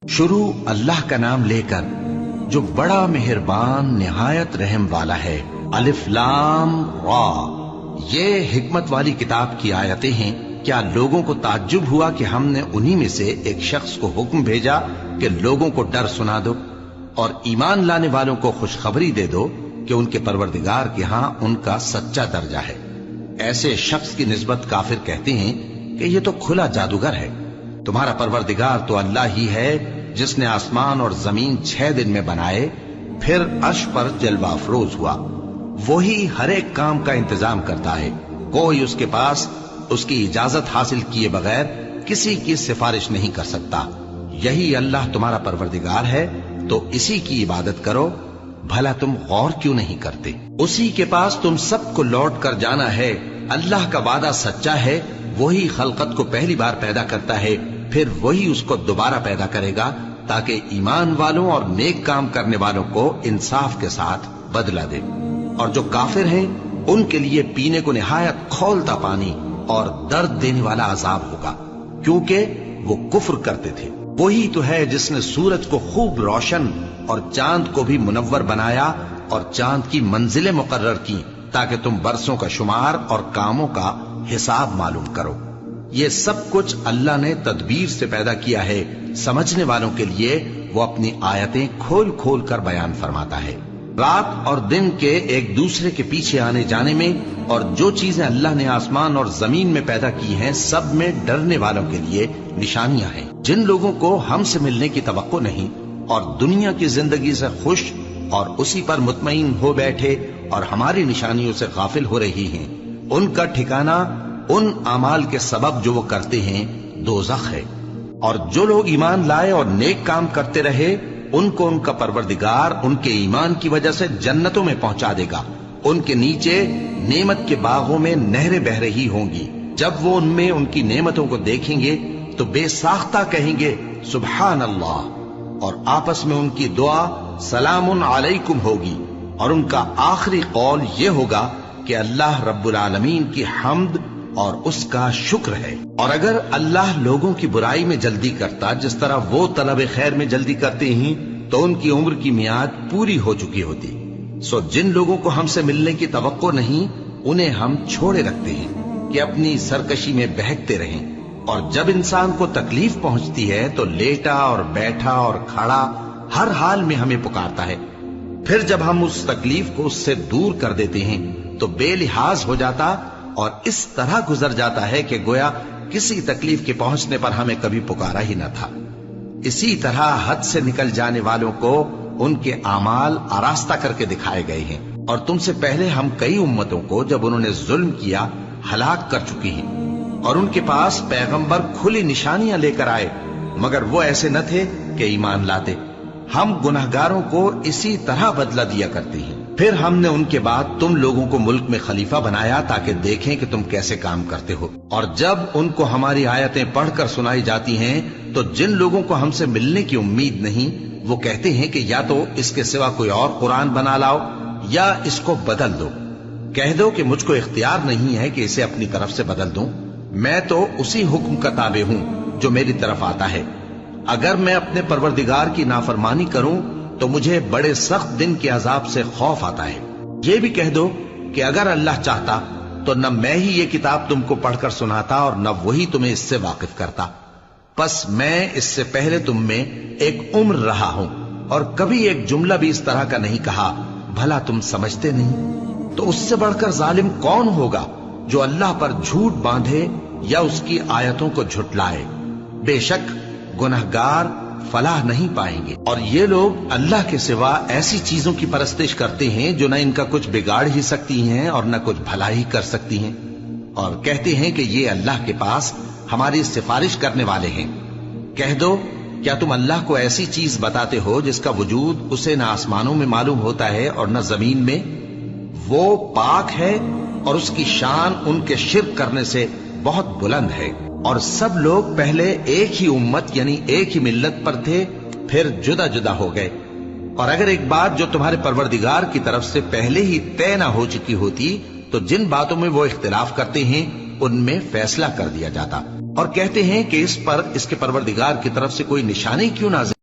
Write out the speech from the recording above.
शुरू अल्लाह का नाम लेकर जो बड़ा मेहरबान निहायत रहम वाला है। अलिफ लाम रा, ये हिकमत वाली किताब की आयतें हैं। क्या लोगों को ताज्जुब हुआ कि हमने उन्हीं में से एक शख्स को हुक्म भेजा कि लोगों को डर सुना दो और ईमान लाने वालों को खुशखबरी दे दो कि उनके परवरदिगार के यहां उनका सच्चा दर्जा है। ऐसे शख्स की निस्बत काफिर कहते हैं कि ये तो खुला जादूगर है। तुम्हारा परवरदिगार तो अल्लाह ही है जिसने आसमान और जमीन 6 दिन में बनाए, फिर अर्श पर जलवा अफरोज हुआ। वही हर एक काम का इंतजाम करता है। कोई उसके पास उसकी इजाजत हासिल किए बगैर किसी की सिफारिश नहीं कर सकता। यही अल्लाह तुम्हारा परवरदिगार है, तो इसी की इबादत करो। भला तुम गौर क्यों नहीं करते? उसी के पास तुम सबको लौट कर जाना है। अल्लाह का वादा सच्चा है। वही खलकत को पहली बार पैदा करता है, फिर वही उसको दोबारा पैदा करेगा ताकि ईमान वालों और नेक काम करने वालों को इंसाफ के साथ बदला दे। और जो काफिर हैं उनके लिए पीने को निहायत खौलता पानी और दर्द देने वाला अजाब होगा, क्योंकि वो कुफ्र करते थे। वही तो है जिसने सूरज को खूब रोशन और चांद को भी मुनव्वर बनाया और चांद की मंजिलें मुकर्रर की ताकि तुम बरसों का शुमार और कामों का हिसाब मालूम करो। ये सब कुछ अल्लाह ने तदबीर से पैदा किया है। समझने वालों के लिए वो अपनी आयतें खोल खोल कर बयान फरमाता है। रात और दिन के एक दूसरे के पीछे आने जाने में और जो चीजें अल्लाह ने आसमान और जमीन में पैदा की हैं, सब में डरने वालों के लिए निशानियां हैं। जिन लोगों को हमसे मिलने की तवक्को नहीं और दुनिया की जिंदगी से खुश और उसी पर मुतमईन हो बैठे और हमारी निशानियों से गाफिल हो रही हैं, उनका ठिकाना उन अमाल के सबब जो वो करते हैं दोज़ख है। और जो लोग ईमान लाए और नेक काम करते रहे, उनको उनका परवरदिगार उनके ईमान की वजह से जन्नतों में पहुंचा देगा। उनके नीचे नेमत के बागों में नहरें बह रही होंगी। जब वो उनमें उनकी नेमतों को देखेंगे तो बेसाख्ता कहेंगे सुभान अल्लाह, और आपस में उनकी दुआ सलामुन अलैकुम होगी। और उनका आखिरी कौल ये होगा कि अल्लाह रब्बुल आलमीन की हम्द और उसका शुक्र है। और अगर अल्लाह लोगों की बुराई में जल्दी करता जिस तरह वो तलब खैर में जल्दी करते हैं, तो उनकी उम्र की मियाद पूरी हो चुकी होती। सो जिन लोगों को हमसे मिलने की तवक्को नहीं, उन्हें हम छोड़े रखते हैं कि अपनी सरकशी में बहकते रहें। और जब इंसान को तकलीफ पहुंचती है तो लेटा और बैठा और खड़ा हर हाल में हमें पुकारता है। फिर जब हम उस तकलीफ को उससे दूर कर देते हैं तो बेलिहाज हो जाता और इस तरह गुजर जाता है कि गोया किसी तकलीफ के पहुंचने पर हमें कभी पुकारा ही न था। इसी तरह हद से निकल जाने वालों को उनके आमाल आरास्ता करके दिखाए गए हैं। और तुमसे पहले हम कई उम्मतों को जब उन्होंने जुल्म किया हलाक कर चुकी हैं। और उनके पास पैगंबर खुली निशानियां लेकर आए, मगर वो ऐसे न थे कि ईमान लाते। हम गुनहगारों को इसी तरह बदला दिया करते हैं। फिर हमने उनके बाद तुम लोगों को मुल्क में खलीफा बनाया ताकि देखें कि तुम कैसे काम करते हो। और जब उनको हमारी आयतें पढ़कर सुनाई जाती हैं तो जिन लोगों को हमसे मिलने की उम्मीद नहीं, वो कहते हैं कि या तो इसके सिवा कोई और कुरान बना लाओ या इसको बदल दो। कह दो कि मुझको इख्तियार नहीं है कि इसे अपनी तरफ से बदल दूं। मैं तो उसी हुक्म का ताबे हूं जो मेरी तरफ आता है। अगर मैं अपने परवरदिगार की नाफरमानी करूं तो मुझे बड़े सख्त दिन के अजाब से खौफ आता है। ये भी कह दो कि अगर अल्लाह चाहता तो न मैं ही ये किताब तुमको पढ़कर सुनाता और न वही तुम्हें इससे वाकिफ करता। बस मैं इससे पहले तुम में एक उम्र रहा हूं और कभी एक जुमला भी इस तरह का नहीं कहा। भला तुम समझते नहीं? तो उससे बढ़कर जालिम कौन होगा जो अल्लाह पर झूठ बांधे या उसकी आयतों को झुटलाए। बेशक गुनहगार फलाह नहीं पाएंगे। और ये लोग अल्लाह के सिवा ऐसी चीजों की परस्तिश करते हैं जो न इनका कुछ बिगाड़ ही सकती हैं और न कुछ भला ही कर सकती हैं। और कहते हैं कि ये अल्लाह के पास हमारी सिफारिश करने वाले हैं। कह दो, क्या तुम अल्लाह को ऐसी चीज बताते हो जिसका वजूद उसे न आसमानों में मालूम होता है और न जमीन में? वो पाक है और उसकी शान उनके शिर्क करने से बहुत बुलंद है। और सब लोग पहले एक ही उम्मत यानी एक ही मिल्लत पर थे, फिर जुदा जुदा हो गए। और अगर एक बात जो तुम्हारे परवरदिगार की तरफ से पहले ही तय ना हो चुकी होती तो जिन बातों में वो इख्तिलाफ करते हैं उनमें फैसला कर दिया जाता। और कहते हैं कि इस पर इसके परवरदिगार की तरफ से कोई निशानी क्यों नाज़िल